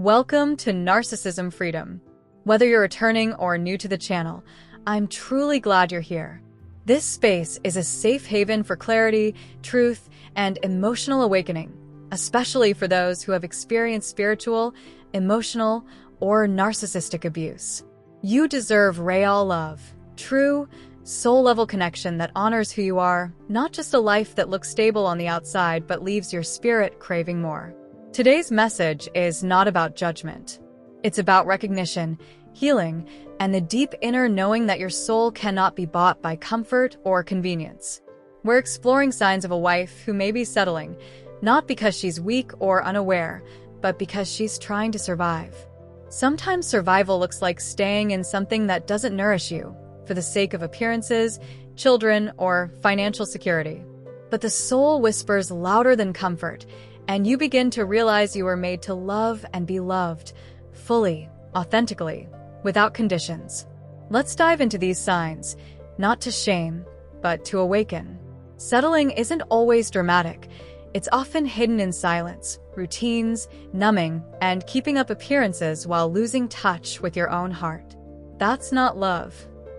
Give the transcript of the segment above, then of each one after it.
Welcome to Narcissism Freedom. Whether you're returning or new to the channel, I'm truly glad you're here. This space is a safe haven for clarity, truth, and emotional awakening, especially for those who have experienced spiritual, emotional, or narcissistic abuse. You deserve real love, true, soul-level connection that honors who you are, not just a life that looks stable on the outside but leaves your spirit craving more. Today's message is not about judgment. It's about recognition, healing, and the deep inner knowing that your soul cannot be bought by comfort or convenience. We're exploring signs of a wife who may be settling, not because she's weak or unaware, but because she's trying to survive. Sometimes survival looks like staying in something that doesn't nourish you, for the sake of appearances, children, or financial security. But the soul whispers louder than comfort, and you begin to realize you were made to love and be loved, fully, authentically, without conditions. Let's dive into these signs, not to shame, but to awaken. Settling isn't always dramatic. It's often hidden in silence, routines, numbing, and keeping up appearances while losing touch with your own heart. That's not love.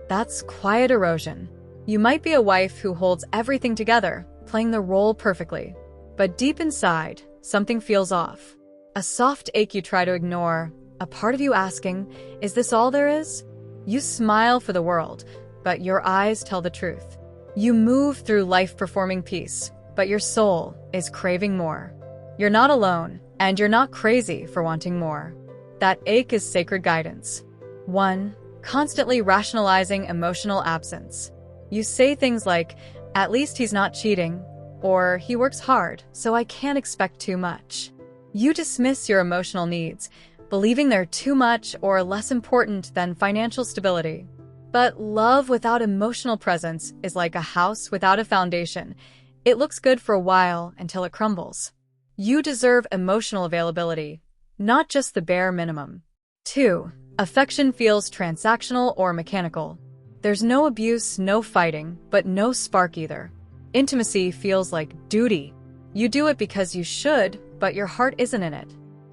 That's quiet erosion. You might be a wife who holds everything together, playing the role perfectly. But deep inside, something feels off. A soft ache you try to ignore, a part of you asking, is this all there is? You smile for the world, but your eyes tell the truth. You move through life performing peace, but your soul is craving more. You're not alone, and you're not crazy for wanting more. That ache is sacred guidance. 1. Constantly rationalizing emotional absence. You say things like, at least he's not cheating, or he works hard, so I can't expect too much. You dismiss your emotional needs, believing they're too much or less important than financial stability. But love without emotional presence is like a house without a foundation. It looks good for a while until it crumbles. You deserve emotional availability, not just the bare minimum. 2. Affection feels transactional or mechanical. There's no abuse, no fighting, but no spark either. Intimacy feels like duty. You do it because you should, but your heart isn't in it.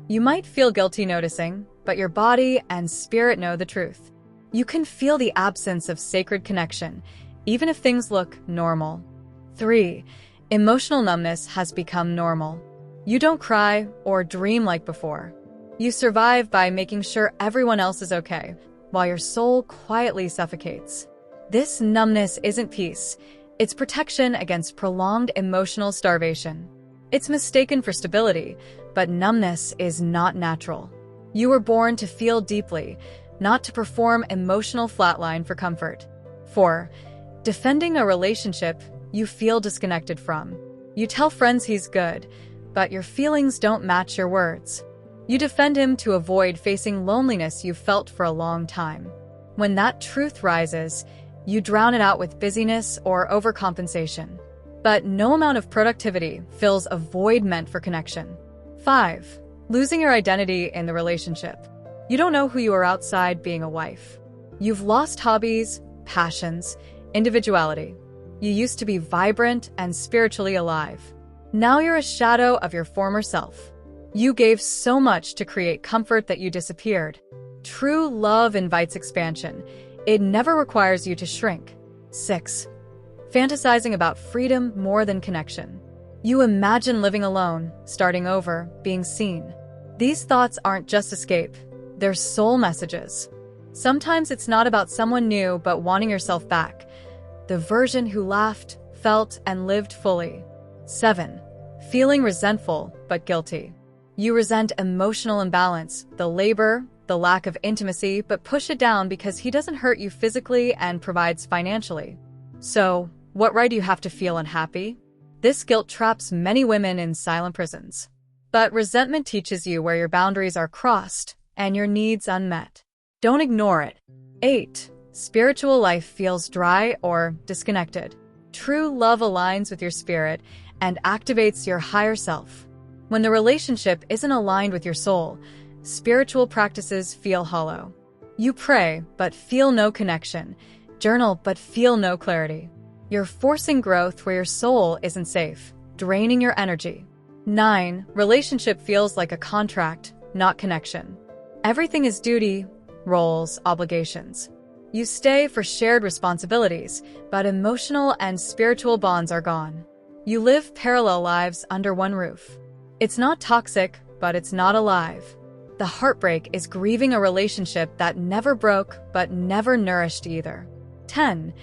You might feel guilty noticing, but your body and spirit know the truth. You can feel the absence of sacred connection, even if things look normal. 3. Emotional numbness has become normal. You don't cry or dream like before. You survive by making sure everyone else is okay, while your soul quietly suffocates. This numbness isn't peace. It's protection against prolonged emotional starvation. It's mistaken for stability, but numbness is not natural. You were born to feel deeply, not to perform emotional flatline for comfort. 4. Defending a relationship you feel disconnected from. You tell friends he's good, but your feelings don't match your words. You defend him to avoid facing loneliness you've felt for a long time. When that truth rises, you drown it out with busyness or overcompensation. But no amount of productivity fills a void meant for connection. 5. Losing your identity in the relationship. You don't know who you are outside being a wife. You've lost hobbies, passions, individuality. You used to be vibrant and spiritually alive. Now you're a shadow of your former self. You gave so much to create comfort that you disappeared. True love invites expansion. It never requires you to shrink. 6. Fantasizing about freedom more than connection. You imagine living alone, starting over, being seen. These thoughts aren't just escape. They're soul messages. Sometimes it's not about someone new, but wanting yourself back. The version who laughed, felt, and lived fully. 7. Feeling resentful, but guilty. You resent emotional imbalance, the labor, the lack of intimacy, but push it down because he doesn't hurt you physically and provides financially. So, what right do you have to feel unhappy? This guilt traps many women in silent prisons. But resentment teaches you where your boundaries are crossed and your needs unmet. Don't ignore it. 8. Spiritual life feels dry or disconnected. True love aligns with your spirit and activates your higher self. When the relationship isn't aligned with your soul, spiritual practices feel hollow. You pray, but feel no connection. Journal, but feel no clarity. You're forcing growth where your soul isn't safe, draining your energy. 9. Relationship feels like a contract, not connection. Everything is duty, roles, obligations. You stay for shared responsibilities, but emotional and spiritual bonds are gone. You live parallel lives under one roof. It's not toxic, but it's not alive. The heartbreak is grieving a relationship that never broke, but never nourished either. 10.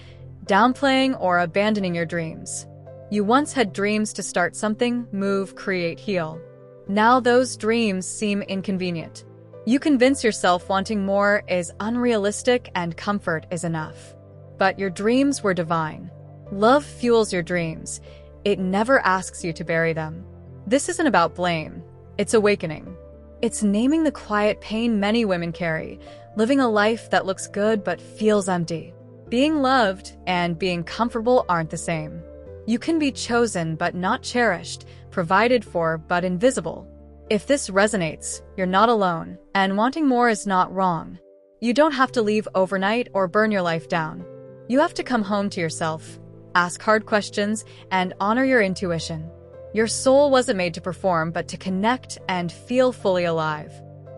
Downplaying or abandoning your dreams. You once had dreams to start something, move, create, heal. Now those dreams seem inconvenient. You convince yourself wanting more is unrealistic and comfort is enough. But your dreams were divine. Love fuels your dreams. It never asks you to bury them. This isn't about blame. It's awakening. It's naming the quiet pain many women carry, living a life that looks good but feels empty. Being loved and being comfortable aren't the same. You can be chosen but not cherished, provided for but invisible. If this resonates, you're not alone, and wanting more is not wrong. You don't have to leave overnight or burn your life down. You have to come home to yourself, ask hard questions, and honor your intuition. Your soul wasn't made to perform, but to connect and feel fully alive.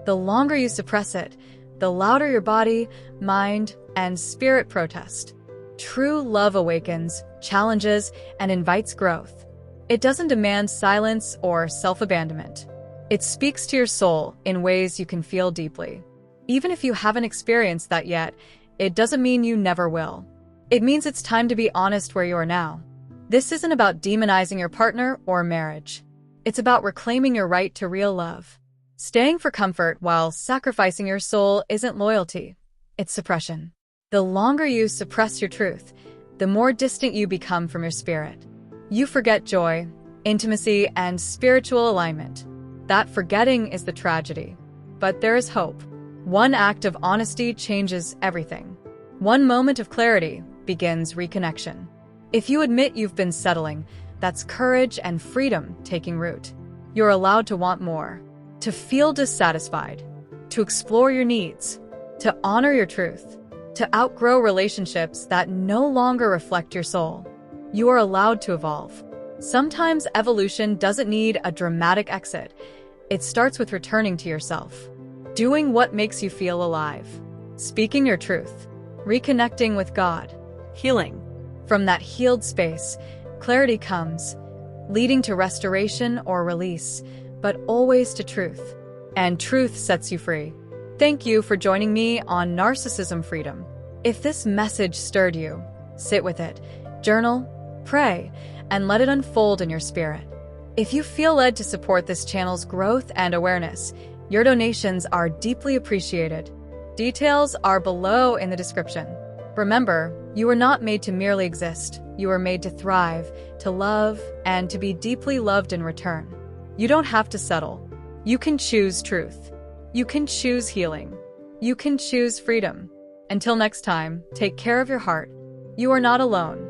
The longer you suppress it, the louder your body, mind, and spirit protest. True love awakens, challenges, and invites growth. It doesn't demand silence or self-abandonment. It speaks to your soul in ways you can feel deeply. Even if you haven't experienced that yet, it doesn't mean you never will. It means it's time to be honest where you are now. This isn't about demonizing your partner or marriage. It's about reclaiming your right to real love. Staying for comfort while sacrificing your soul isn't loyalty. It's suppression. The longer you suppress your truth, the more distant you become from your spirit. You forget joy, intimacy, and spiritual alignment. That forgetting is the tragedy. But there is hope. One act of honesty changes everything. One moment of clarity begins reconnection. If you admit you've been settling, that's courage and freedom taking root. You're allowed to want more, to feel dissatisfied, to explore your needs, to honor your truth, to outgrow relationships that no longer reflect your soul. You are allowed to evolve. Sometimes evolution doesn't need a dramatic exit. It starts with returning to yourself, doing what makes you feel alive, speaking your truth, reconnecting with God, healing. From that healed space, clarity comes, leading to restoration or release, but always to truth. And truth sets you free. Thank you for joining me on Narcissism Freedom. If this message stirred you, sit with it, journal, pray, and let it unfold in your spirit. If you feel led to support this channel's growth and awareness, your donations are deeply appreciated. Details are below in the description. Remember, you are not made to merely exist. You are made to thrive, to love, and to be deeply loved in return. You don't have to settle. You can choose truth. You can choose healing. You can choose freedom. Until next time, take care of your heart. You are not alone.